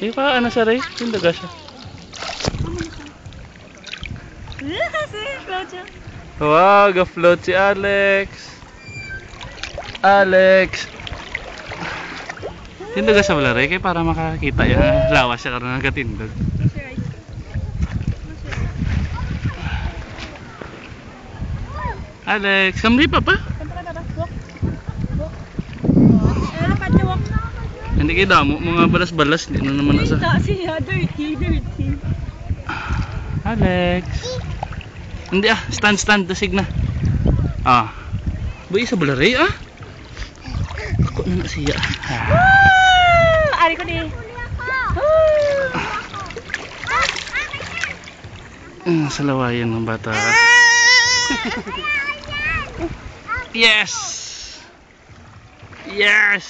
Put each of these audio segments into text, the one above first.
Ay pa, ano sa ray? Tindaga siya. Wow, ga-float si Alex. Alex. Tindaga sa wala ray, kaya para makakita yan. Lawas siya karoon nagatindag. Alex, kamli pa pa? Hindi kayo damo, mga balas-balas. Hindi na naman nasa. Dirty. Alex. Hindi stand, dasig na. Buhay sa balaray Ako na siya. Ari ko di. Sa lawayan ng bata. Yes! Yes!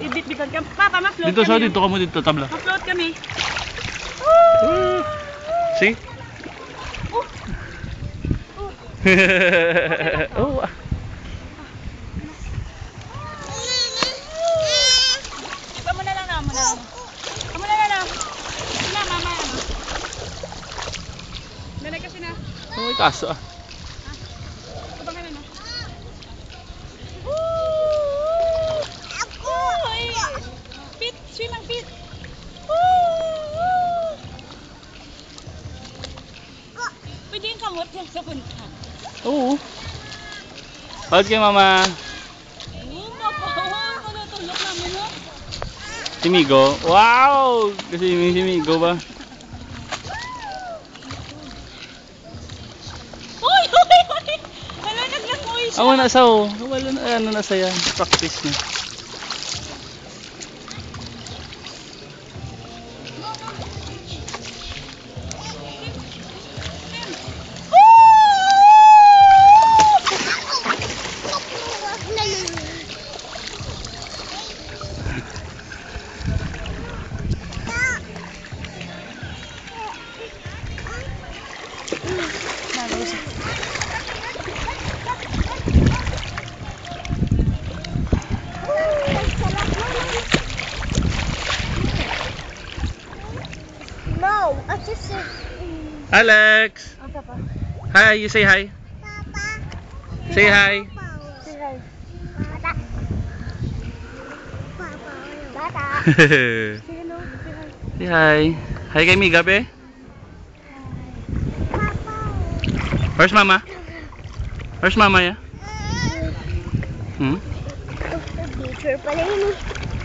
Ibit-bitan ka. Papa, ma-float Dito kami. dito kamo dito tabla. Ma-float kami. See? Oh. Kamu na lang na. Kamu na lang. Sina, mama. Lalay kasi na. May kaso Kabang ka na na. Pit, swim ang pit. Pwede yung kamot yan sa punta. Oo. Pagod kayo mama. Manutulog namin no? Si Migo. Wow! Kasi si Migo ba? Uy! Wala naglangoy siya. Ako nasa wala na nasa yan. Practice niya. No, I just said. Alex! Papa. Hi, you say hi. Papa. Say hi. Say hi. Bata. Papa. Bata. Sige no. Say hi. Say hi. Hi kay Miga be. Papa. Where's mama? Where's mama ya? Picture pala yun.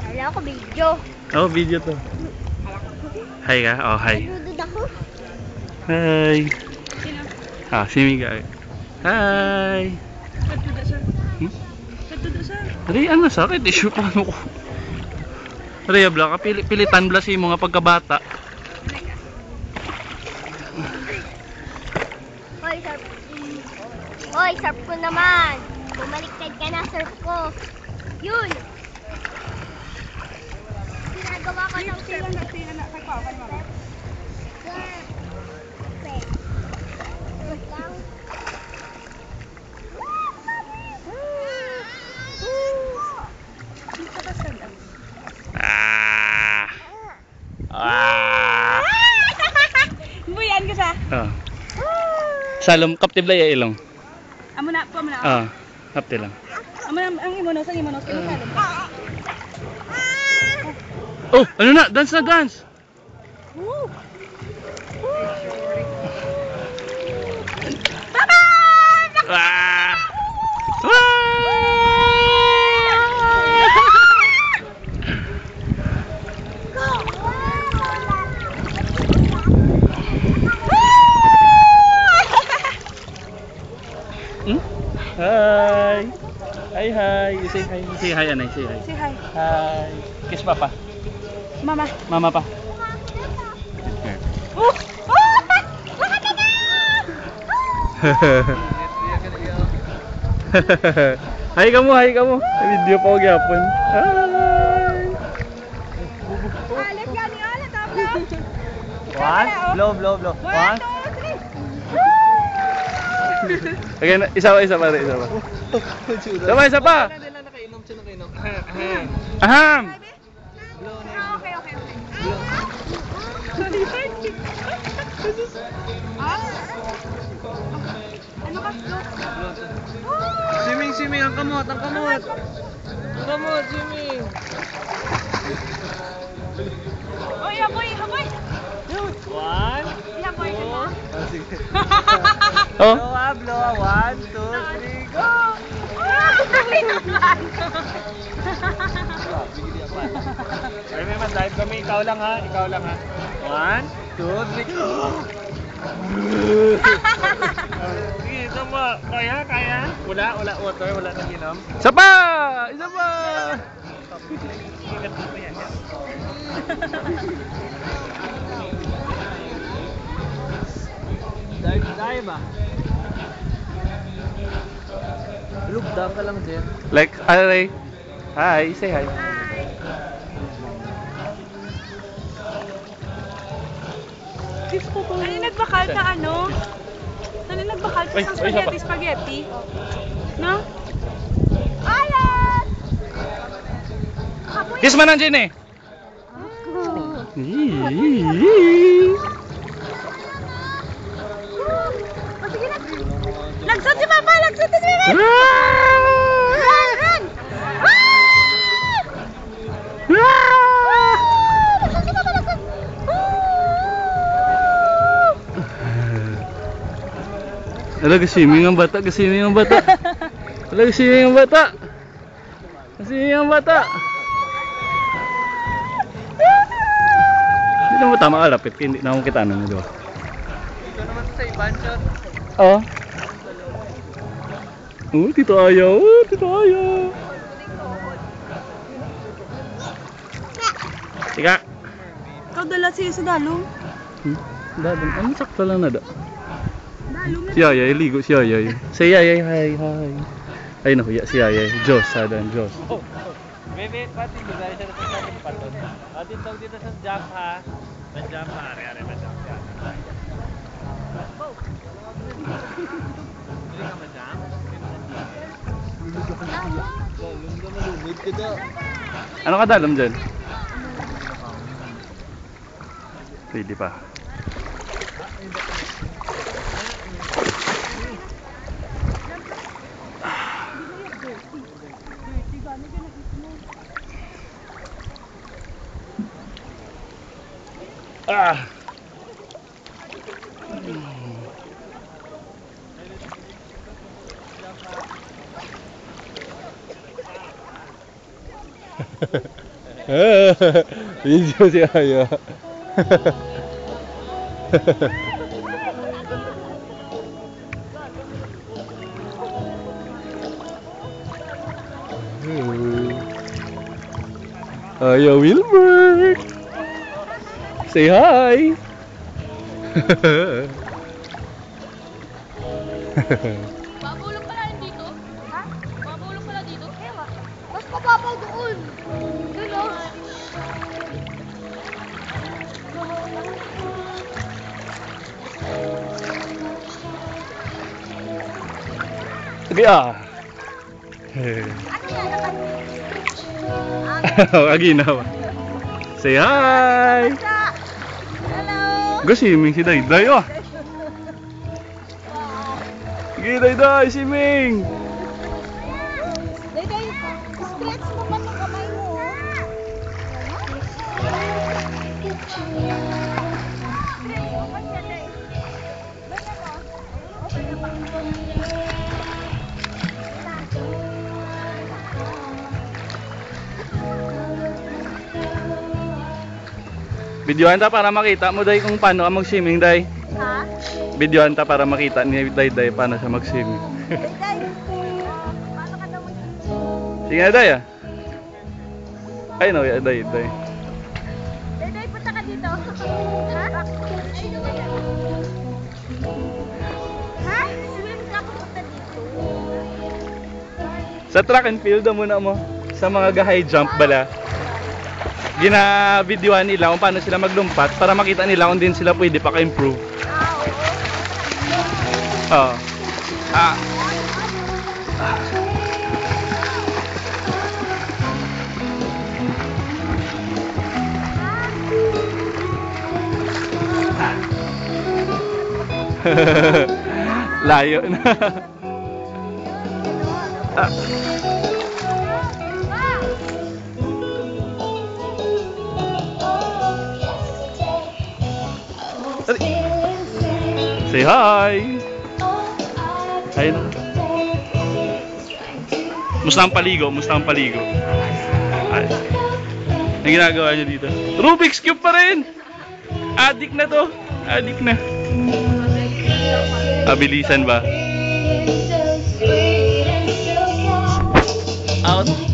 Kala ko video. Oh, video to. Hi ka? Oh, hi. Nudod ako. Hi. Sino? Si Miga. Hi. Katuda siya. Hmm? Katuda siya. Ari, ano sakit? Issue pa ano ko. Ari, abla ka. Pilitan bla si mga pagkabata. Hoy, surf. Hoy, surf ko naman. Bumaliktad ka na, surf ko. Yun. Ginagawa ko ng surf. Sila na. Kagpapan mo. Surf. Buyan ka sa. Salom, kaptib lang ya ilong. Amo na, po mo na. Kaptib lang. Amo na, ang imonos, kino salom. Oh, ano na? Dance na dance! Woo! Ah! Hi! Hi! You say hi. You say hi, Anay. Say hi. Say hi. Hi! Kiss papa. Mama. Mama pa. Hi kamu, hi kamu. Video pa og yapon. Hi. Alis yan, alis tabla. One, blow. One. 2, 3. Okay, isa pa. Isa pa. Nila nakainom siya nakainom. Aham. Okay. Ano ka? Swimming, ang kamot. Ang kamot, swimming. Oy, haboy! One. Haboy ka na. Sige. Oh. Blow. 1, 2, 3, go! May dive kami. Ikaw lang ha. 1, 2, 3, go! Sige, sama. Kaya? Wala water, wala nang inom. Isa pa! Ingat mo yan. Dive ah. Look down ka lang din. Like, Aray. Hi, say hi. Ano nagbakal ka ano? Ano nagbakal ka Ay, sa isa pa. spaghetti? No? Ayan! Kiss man ang Jin eh. O, sige na. Lagsot si Papa! Run! Lagsot si Papa! Lagsot! Ala, gasiming ang bata. Hindi naman tama kalapit. Hindi na akong kita ano mo, di ba? Dito naman sa Ibanchon. Oo. Tito Ayaw. Tika. Ikaw dala siya sa dalong. Dadan, ano sakto lang na da? Dalong na. Si Ayay, ligo si Ayay. Si Ayay, hi. Ay naku, si Ayay. Diyos, sadan, Diyos. Bebe, pati mo dahil siya sa akin paton. Atin tawag dito sa jump ha. Sa jump ha. Ari, ma-jump ka. Hindi ka ma-jump? Lumid ka daw. Ano ka dalam dyan? Pwede pa. Ah! Video si Aya. Aya Wilbert. Say hi. Babulong pala dito? Ha? Babulong pala dito? Ewa. Mas mababaw doon. Doon o. Sige ah. Ano yan? Aginaw. Say hi. Hello! Gasiming si Dayday ah. Sige Dayday, siming. Dayday, stretch mo pa ng kamay mo. Videohan ta para makita mo day kung paano ka mag-swimming day. Ha? Videohan ta para makita ni Dayday paano siya mag-swimming. Dayday, paano ka daw mag-swimming? Sige na day ah. Ay no, Dayday. Dayday, punta ka dito. Ha? Ha? Swim ka punta dito. Sa track and field muna mo. Sa mga high jump bala. Gina-videohan nila kung paano sila maglumpat para makita nila kung din sila pwede pa ka-improve. Oo. Layo na. Ah. Say hi! Ayun. Musta ang paligo? Musta ang paligo? Ay. Ang ginagawa niyo dito? Rubik's Cube pa rin! Adik na to. Adik na. Abilisan ba? Out.